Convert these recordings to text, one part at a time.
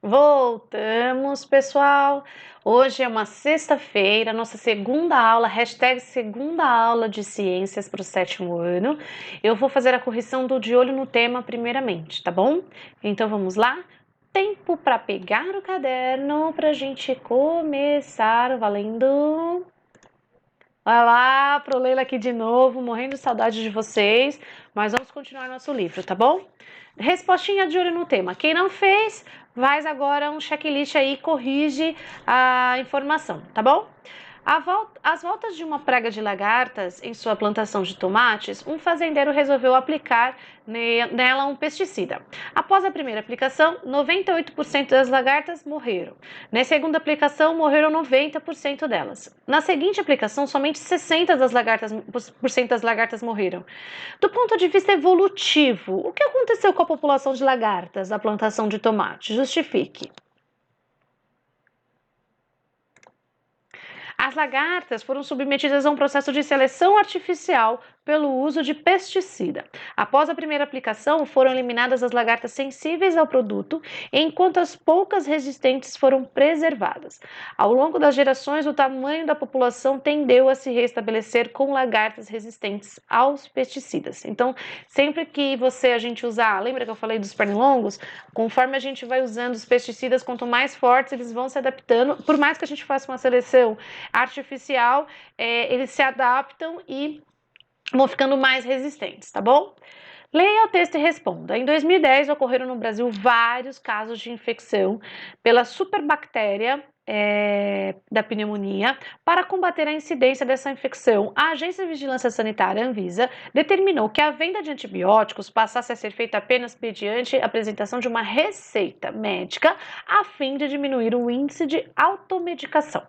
Voltamos, pessoal! Hoje é uma sexta-feira, nossa segunda aula, hashtag segunda aula de ciências para o sétimo ano. Eu vou fazer a correção do de olho no tema primeiramente, tá bom? Então vamos lá? Tempo para pegar o caderno para a gente começar valendo. Olá, pro Leila aqui de novo, morrendo de saudade de vocês, mas vamos continuar nosso livro, tá bom? Respostinha de olho no tema. Quem não fez, faz agora um checklist aí, corrige a informação, tá bom? Às voltas de uma praga de lagartas em sua plantação de tomates, um fazendeiro resolveu aplicar nela um pesticida. Após a primeira aplicação, 98% das lagartas morreram. Na segunda aplicação, morreram 90% delas. Na seguinte aplicação, somente 60% das lagartas morreram. Do ponto de vista evolutivo, o que aconteceu com a população de lagartas da plantação de tomate? Justifique. As lagartas foram submetidas a um processo de seleção artificial pelo uso de pesticida. Após a primeira aplicação, foram eliminadas as lagartas sensíveis ao produto, enquanto as poucas resistentes foram preservadas. Ao longo das gerações, o tamanho da população tendeu a se restabelecer com lagartas resistentes aos pesticidas. Então, sempre que a gente usar, lembra que eu falei dos pernilongos? Conforme a gente vai usando os pesticidas, quanto mais fortes eles vão se adaptando, por mais que a gente faça uma seleção artificial, eles se adaptam e vão ficando mais resistentes, tá bom? Leia o texto e responda. Em 2010, ocorreram no Brasil vários casos de infecção pela superbactéria da pneumonia. Para combater a incidência dessa infecção, a Agência de Vigilância Sanitária, Anvisa, determinou que a venda de antibióticos passasse a ser feita apenas mediante a apresentação de uma receita médica, a fim de diminuir o índice de automedicação.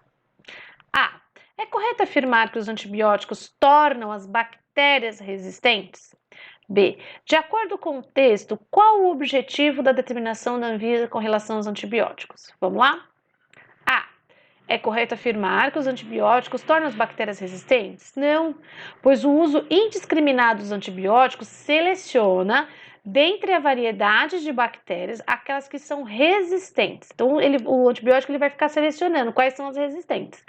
A. É correto afirmar que os antibióticos tornam as bactérias resistentes? B. De acordo com o texto, qual o objetivo da determinação da Anvisa com relação aos antibióticos? Vamos lá? A. É correto afirmar que os antibióticos tornam as bactérias resistentes? Não, pois o uso indiscriminado dos antibióticos seleciona, dentre a variedade de bactérias, aquelas que são resistentes. Então, o antibiótico vai ficar selecionando quais são as resistentes.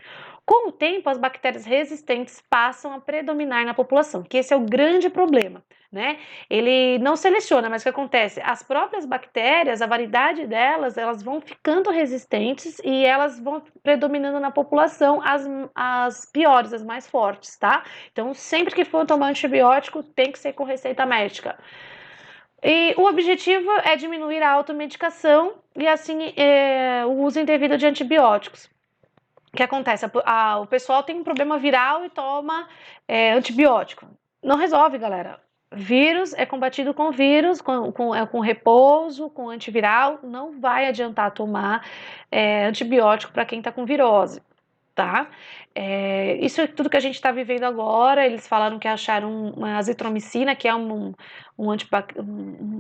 Com o tempo, as bactérias resistentes passam a predominar na população, que esse é o grande problema, né? Ele não seleciona, mas o que acontece? As próprias bactérias, a variedade delas, elas vão ficando resistentes e elas vão predominando na população, as piores, as mais fortes, tá? Então, sempre que for tomar antibiótico, tem que ser com receita médica. E o objetivo é diminuir a automedicação e, assim, o uso indevido de antibióticos. O que acontece? O pessoal tem um problema viral e toma antibiótico. Não resolve, galera. Vírus é combatido com vírus, com repouso, com antiviral. Não vai adiantar tomar antibiótico para quem está com virose, tá? Isso é tudo que a gente está vivendo agora. Eles falaram que acharam uma azitromicina, que é um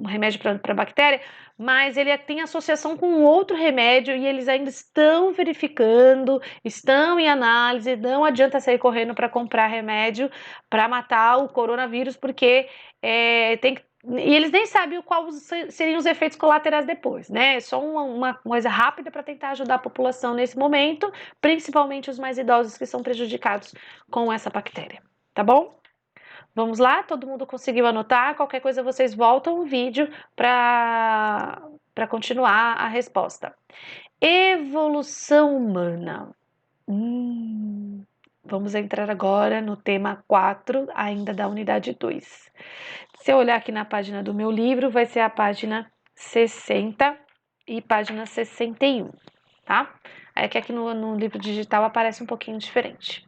remédio para bactéria, mas ele tem associação com outro remédio e eles ainda estão verificando, estão em análise. Não adianta sair correndo para comprar remédio para matar o coronavírus, porque tem que. E eles nem sabem quais seriam os efeitos colaterais depois, né? É só uma coisa rápida para tentar ajudar a população nesse momento, principalmente os mais idosos que são prejudicados com essa bactéria, tá bom? Vamos lá? Todo mundo conseguiu anotar? Qualquer coisa vocês voltam o vídeo para continuar a resposta. Evolução humana. Vamos entrar agora no tema 4, ainda da unidade 2. Se eu olhar aqui na página do meu livro, vai ser a página 60 e página 61, tá? É que aqui no livro digital aparece um pouquinho diferente.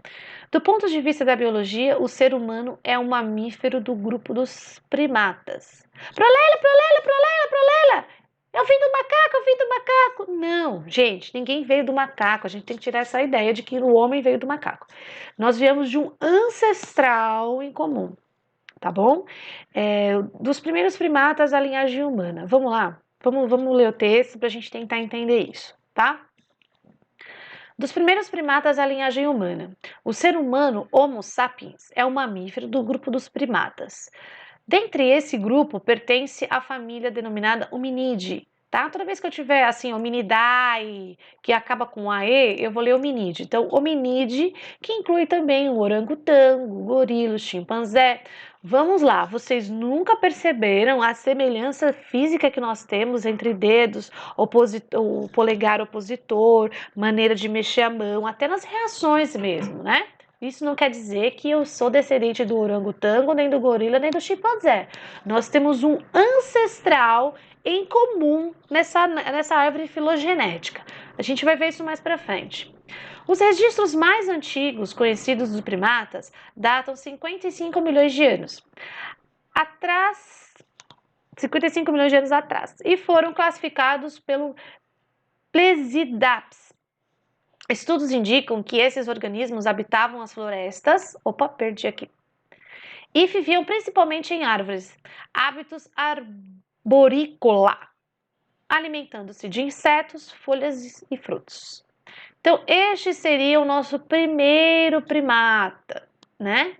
Do ponto de vista da biologia, o ser humano é um mamífero do grupo dos primatas. Prolela, prolela, prolela, prolela! Eu vim do macaco, eu vim do macaco. Não, gente, ninguém veio do macaco. A gente tem que tirar essa ideia de que o homem veio do macaco. Nós viemos de um ancestral em comum, tá bom? Dos primeiros primatas à linhagem humana. Vamos lá? Vamos ler o texto para a gente tentar entender isso, tá? Dos primeiros primatas à linhagem humana. O ser humano, Homo sapiens, é um mamífero do grupo dos primatas. Dentre esse grupo, pertence a família denominada Hominidae, tá? Toda vez que eu tiver, assim, hominidae, que acaba com AE, eu vou ler hominídeo. Então, hominídeo, que inclui também o orangotango, o gorila, o chimpanzé. Vamos lá, vocês nunca perceberam a semelhança física que nós temos entre dedos, o polegar opositor, maneira de mexer a mão, até nas reações mesmo, né? Isso não quer dizer que eu sou descendente do orangotango, nem do gorila, nem do chimpanzé. Nós temos um ancestral em comum nessa árvore filogenética. A gente vai ver isso mais para frente. Os registros mais antigos conhecidos dos primatas datam 55 milhões de anos atrás, 55 milhões de anos atrás, e foram classificados pelo Plesidaps. Estudos indicam que esses organismos habitavam as florestas, perdi aqui, e viviam principalmente em árvores, hábitos arborícola, alimentando-se de insetos, folhas e frutos. Então, este seria o nosso primeiro primata, né?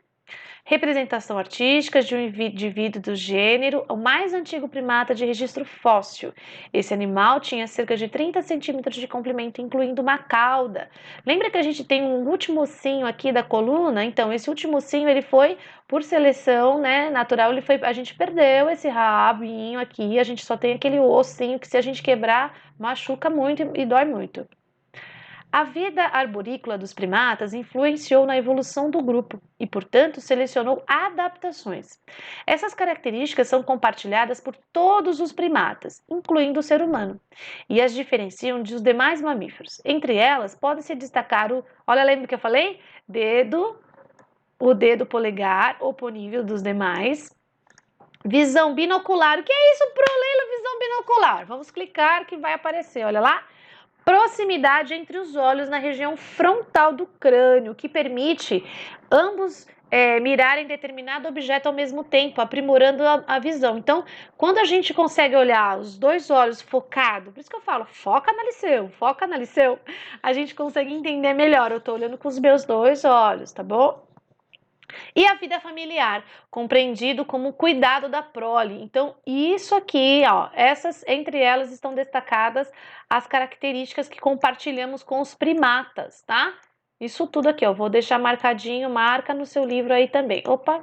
Representação artística de um indivíduo do gênero, o mais antigo primata de registro fóssil. Esse animal tinha cerca de 30 centímetros de comprimento, incluindo uma cauda. Lembra que a gente tem um último ossinho aqui da coluna? Então, esse último ossinho, ele foi, por seleção, né, natural, a gente perdeu esse rabinho aqui, a gente só tem aquele ossinho que, se a gente quebrar, machuca muito e dói muito. A vida arborícola dos primatas influenciou na evolução do grupo e, portanto, selecionou adaptações. Essas características são compartilhadas por todos os primatas, incluindo o ser humano, e as diferenciam dos demais mamíferos. Entre elas, pode-se destacar olha, lembra que eu falei? O dedo polegar oponível dos demais. Visão binocular. O que é isso, Proleila? Visão binocular. Vamos clicar que vai aparecer, olha lá. Proximidade entre os olhos na região frontal do crânio, que permite ambos mirarem determinado objeto ao mesmo tempo, aprimorando a visão. Então, quando a gente consegue olhar os dois olhos focados, por isso que eu falo, foca na Liceu, a gente consegue entender melhor. Eu estou olhando com os meus dois olhos, tá bom? E a vida familiar, compreendido como cuidado da prole. Então, isso aqui, ó, entre elas estão destacadas as características que compartilhamos com os primatas, tá? Isso tudo aqui, ó, vou deixar marcadinho, marca no seu livro aí também. Opa!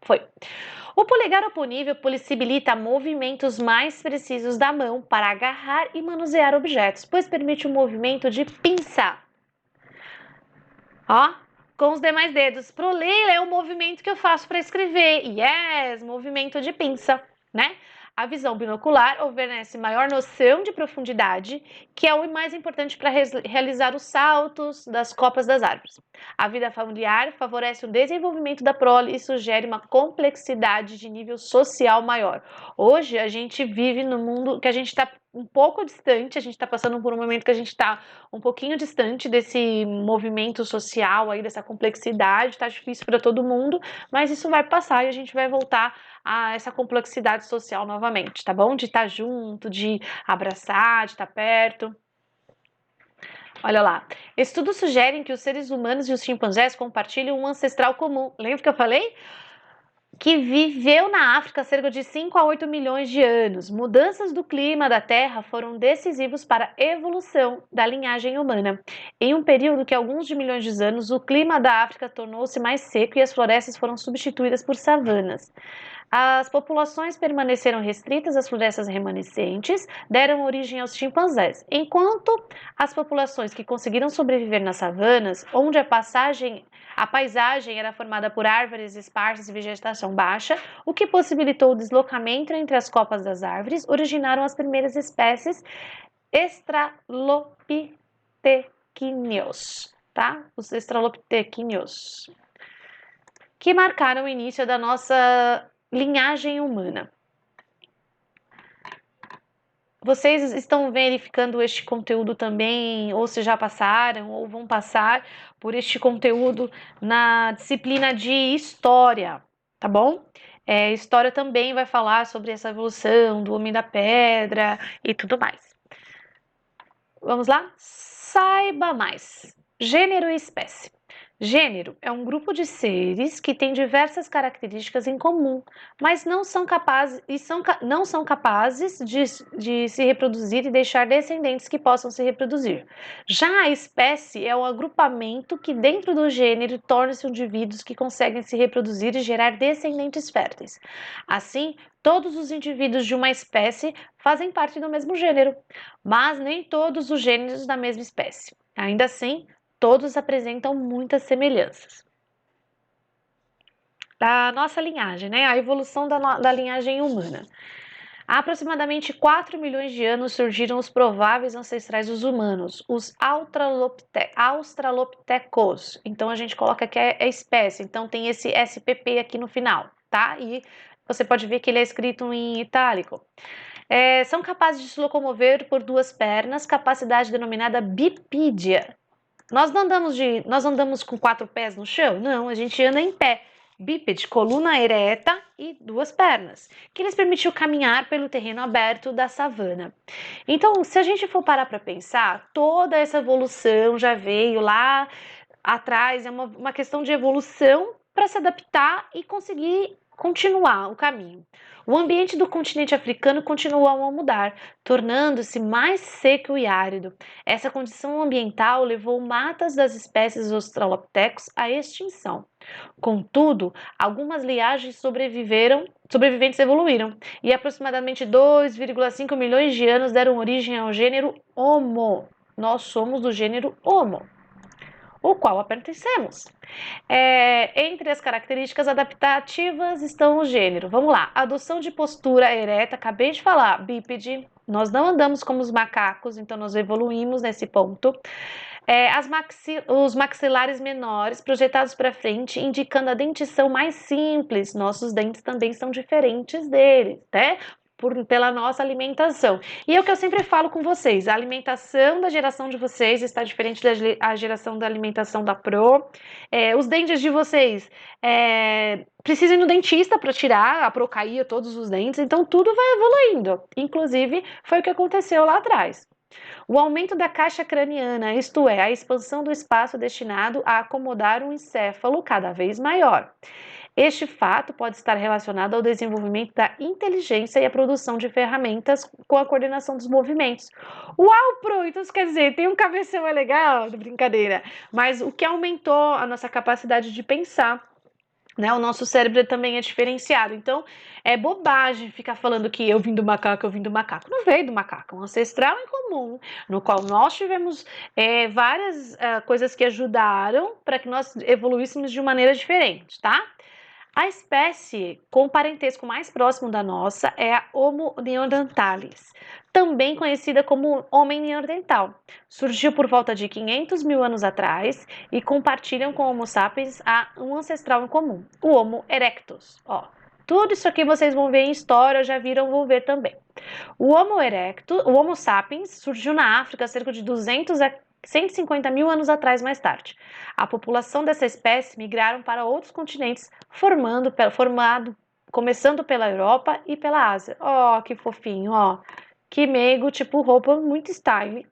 Foi. O polegar oponível possibilita movimentos mais precisos da mão para agarrar e manusear objetos, pois permite o movimento de pinça. Ó, com os demais dedos. Pro Leila é o movimento que eu faço para escrever. Yes, movimento de pinça, né? A visão binocular oferece maior noção de profundidade, que é o mais importante para realizar os saltos das copas das árvores. A vida familiar favorece o desenvolvimento da prole e sugere uma complexidade de nível social maior. Hoje a gente vive no mundo que a gente está um pouco distante, a gente está passando por um momento que a gente está um pouquinho distante desse movimento social aí, dessa complexidade, tá difícil para todo mundo, mas isso vai passar e a gente vai voltar a essa complexidade social novamente, tá bom? De estar junto, de abraçar, de estar perto. Olha lá, estudos sugerem que os seres humanos e os chimpanzés compartilham um ancestral comum. Lembra que eu falei? Que viveu na África há cerca de 5 a 8 milhões de anos. Mudanças do clima da Terra foram decisivos para a evolução da linhagem humana. Em um período que alguns de milhões de anos, o clima da África tornou-se mais seco e as florestas foram substituídas por savanas. As populações permaneceram restritas às florestas remanescentes, deram origem aos chimpanzés, enquanto as populações que conseguiram sobreviver nas savanas, onde a paisagem era formada por árvores esparsas e vegetação baixa, o que possibilitou o deslocamento entre as copas das árvores, originaram as primeiras espécies Australopithecines, tá? Os Australopithecines, que marcaram o início da nossa linhagem humana. Vocês estão verificando este conteúdo também, ou se já passaram, ou vão passar por este conteúdo na disciplina de História, tá bom? História também vai falar sobre essa evolução do Homem da Pedra e tudo mais. Vamos lá? Saiba mais. Gênero e espécie. Gênero é um grupo de seres que tem diversas características em comum, mas não são capazes de se reproduzir e deixar descendentes que possam se reproduzir. Já a espécie é um agrupamento que, dentro do gênero, torna-se indivíduos que conseguem se reproduzir e gerar descendentes férteis. Assim, todos os indivíduos de uma espécie fazem parte do mesmo gênero, mas nem todos os gêneros da mesma espécie. Ainda assim, todos apresentam muitas semelhanças. Da nossa linhagem, né? A evolução da linhagem humana. Há aproximadamente 4 milhões de anos surgiram os prováveis ancestrais dos humanos, os Australopithecus. Então a gente coloca que é espécie, então tem esse SPP aqui no final, tá? E você pode ver que ele é escrito em itálico. São capazes de se locomover por duas pernas, capacidade denominada bipídia. Nós andamos com 4 pés no chão? Não, a gente anda em pé. Bípede, coluna ereta e duas pernas, que lhes permitiu caminhar pelo terreno aberto da savana. Então, se a gente for parar para pensar, toda essa evolução já veio lá atrás, é uma questão de evolução para se adaptar e conseguir continuar o caminho. O ambiente do continente africano continuou a mudar, tornando-se mais seco e árido. Essa condição ambiental levou matas das espécies Australopithecus à extinção. Contudo, algumas linhagens sobreviventes evoluíram, e aproximadamente 2,5 milhões de anos deram origem ao gênero Homo. Nós somos do gênero Homo, o qual pertencemos. Entre as características adaptativas estão o gênero. Vamos lá. Adoção de postura ereta, acabei de falar, bípede. Nós não andamos como os macacos, então nós evoluímos nesse ponto. Os maxilares menores projetados para frente, indicando a dentição mais simples. Nossos dentes também são diferentes deles, né? Pela nossa alimentação. E é o que eu sempre falo com vocês: a alimentação da geração de vocês está diferente da geração da alimentação da Pro. Os dentes de vocês precisam ir no dentista para tirar, a Pro caía todos os dentes, então tudo vai evoluindo. Inclusive, foi o que aconteceu lá atrás. O aumento da caixa craniana, isto é, a expansão do espaço destinado a acomodar um encéfalo cada vez maior. Este fato pode estar relacionado ao desenvolvimento da inteligência e a produção de ferramentas com a coordenação dos movimentos. Uau, Pro! Então isso quer dizer, tem um cabeção, é legal? Brincadeira. Mas o que aumentou a nossa capacidade de pensar, né? O nosso cérebro também é diferenciado. Então, é bobagem ficar falando que eu vim do macaco, eu vim do macaco. Não veio do macaco, é um ancestral em comum, no qual nós tivemos várias coisas que ajudaram para que nós evoluíssemos de maneira diferente, tá? A espécie com parentesco mais próximo da nossa é a Homo neanderthalis, também conhecida como homem neandertal. Surgiu por volta de 500 mil anos atrás e compartilham com o Homo sapiens um ancestral em comum, o Homo erectus. Tudo isso aqui vocês vão ver em história, já viram, vão ver também. O Homo sapiens surgiu na África cerca de 200 a 150 mil anos atrás mais tarde. A população dessa espécie migraram para outros continentes, começando pela Europa e pela Ásia. Que fofinho, que meigo, tipo roupa muito style.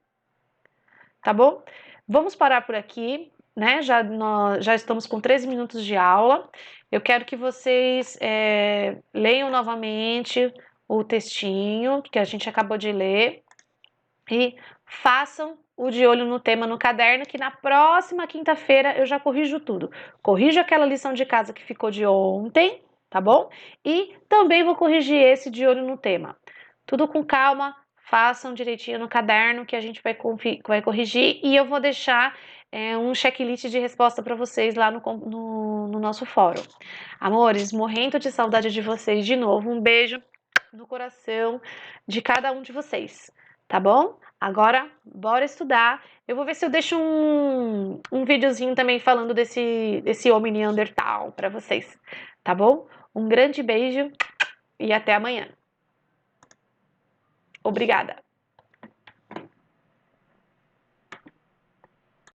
Tá bom? Vamos parar por aqui, né? Nós já estamos com 13 minutos de aula. Eu quero que vocês leiam novamente o textinho que a gente acabou de ler e façam o de olho no tema no caderno, que na próxima quinta-feira eu já corrijo tudo. Corrijo aquela lição de casa que ficou de ontem, tá bom? E também vou corrigir esse de olho no tema. Tudo com calma, façam direitinho no caderno que a gente vai corrigir, e eu vou deixar um checklist de resposta para vocês lá no nosso fórum. Amores, morrendo de saudade de vocês de novo. Um beijo no coração de cada um de vocês. Tá bom? Agora, bora estudar. Eu vou ver se eu deixo um videozinho também falando desse homem neandertal para vocês. Tá bom? Um grande beijo e até amanhã. Obrigada!